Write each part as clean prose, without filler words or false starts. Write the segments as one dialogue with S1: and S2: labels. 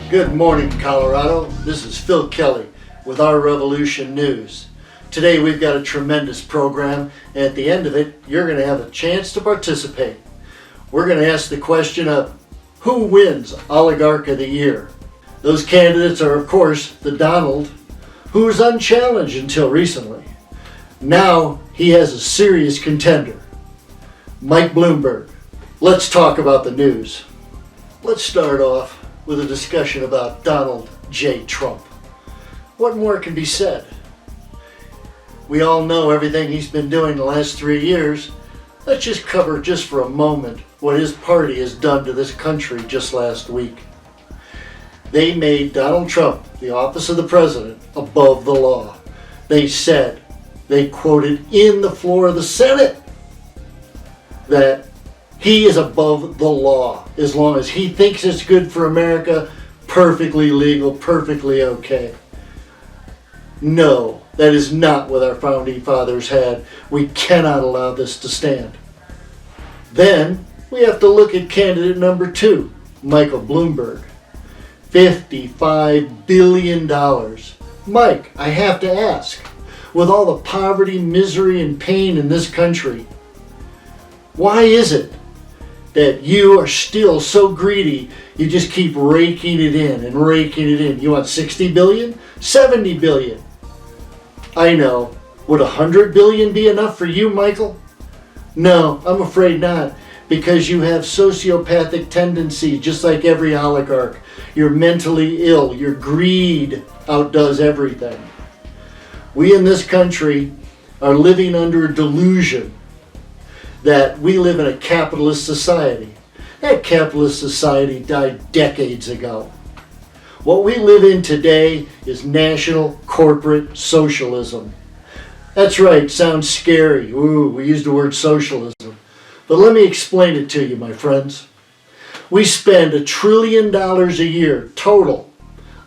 S1: Good morning, Colorado. This is Phil Kelly with Our Revolution News. Today we've got a tremendous program, and at the end of it, you're going to have a chance to participate. We're going to ask the question of who wins Oligarchy of the Year. Those candidates are, of course, the Donald, who was unchallenged until recently. Now he has a serious contender, Mike Bloomberg. Let's talk about the news. Let's start off with a discussion about Donald J. Trump. What more can be said? We all know everything he's been doing the last 3 years. Let's just cover just for a moment what his party has done to this country just last week. They made Donald Trump, the office of the president, above the law. They said, they quoted in the floor of the Senate, that he is above the law. As long as he thinks it's good for America, perfectly legal, perfectly okay. No, that is not what our founding fathers had. We cannot allow this to stand. Then we have to look at candidate number 2, Michael Bloomberg. $55 billion. Mike, I have to ask, with all the poverty, misery, and pain in this country, why is it that you are still so greedy you just keep raking it in and raking it in? You want 60 billion? 70 billion? I know. Would 100 billion be enough for you, Michael? No, I'm afraid not, because you have sociopathic tendencies just like every oligarch. You're mentally ill. Your greed outdoes everything. We in this country are living under a delusion that we live in a capitalist society. That capitalist society died decades ago. What we live in today is national corporate socialism. That's right, sounds scary. Ooh, we use the word socialism. But let me explain it to you, my friends. We spend $1 trillion a year total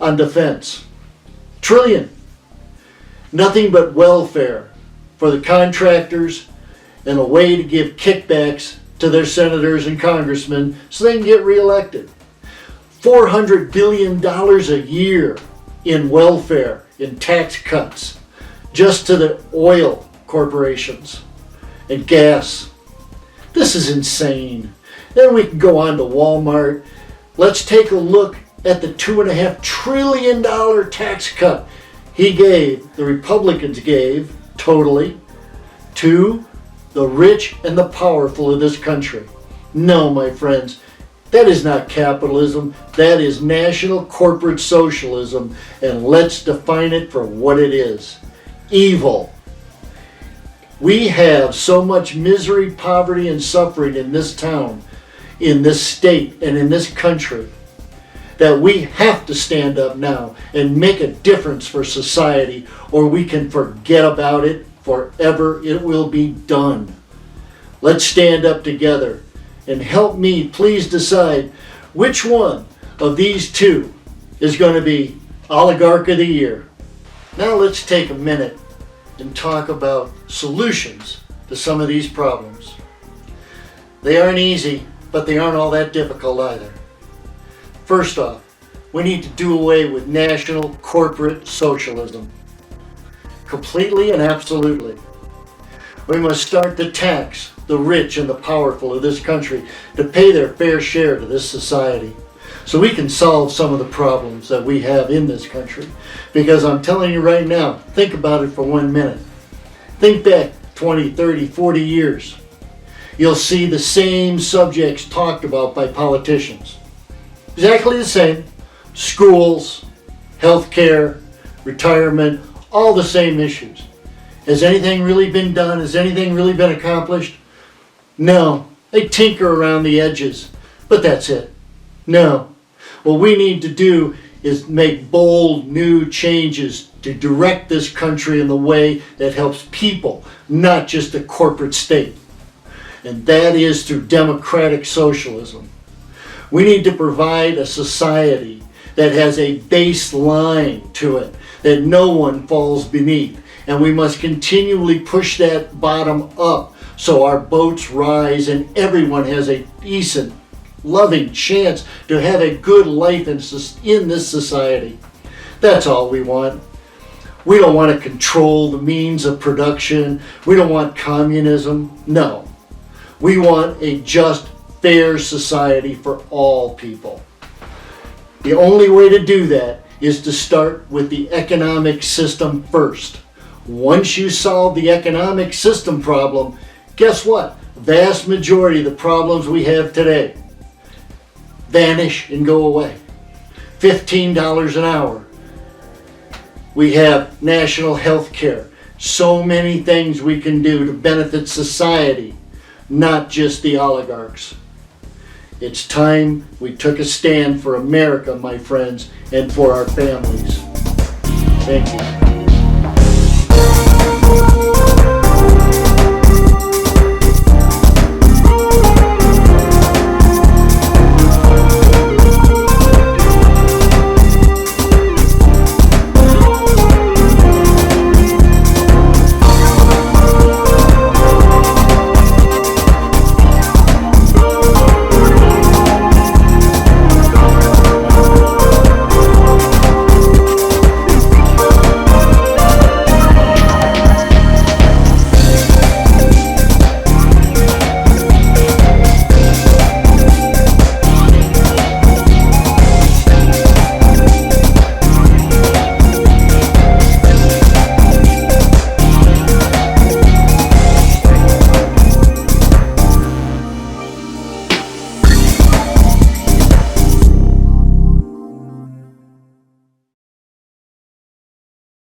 S1: on defense. Trillion. Nothing but welfare for the contractors and a way to give kickbacks to their senators and congressmen so they can get reelected. $400 billion a year in welfare, in tax cuts, just to the oil corporations and gas. This is insane. Then we can go on to Walmart. Let's take a look at the $2.5 trillion tax cut the Republicans gave totally to the rich and the powerful of this country. No, my friends, that is not capitalism. That is national corporate socialism, and let's define it for what it is. Evil. We have so much misery, poverty, and suffering in this town, in this state, and in this country that we have to stand up now and make a difference for society, or we can forget about it forever. It will be done. Let's stand up together and help me please decide which one of these two is going to be Oligarch of the Year. Now let's take a minute and talk about solutions to some of these problems. They aren't easy, but they aren't all that difficult either. First off, we need to do away with national corporate socialism. Completely and absolutely. We must start to tax the rich and the powerful of this country to pay their fair share to this society so we can solve some of the problems that we have in this country. Because I'm telling you right now, think about it for 1 minute. Think back 20, 30, 40 years. You'll see the same subjects talked about by politicians. Exactly the same. Schools, healthcare, retirement, all the same issues. Has anything really been done? Has anything really been accomplished? No. They tinker around the edges, but that's it. No. What we need to do is make bold new changes to direct this country in the way that helps people, not just a corporate state. And that is through democratic socialism. We need to provide a society that has a baseline to it, that no one falls beneath. And we must continually push that bottom up so our boats rise and everyone has a decent loving chance to have a good life in this society. That's all we want. We don't want to control the means of production. We don't want communism. No. We want a just, fair society for all people. The only way to do that is to start with the economic system first. Once you solve the economic system problem, guess what? Vast majority of the problems we have today vanish and go away. $15 an hour. We have national health care. So many things we can do to benefit society, not just the oligarchs. It's time we took a stand for America, my friends, and for our families. Thank you.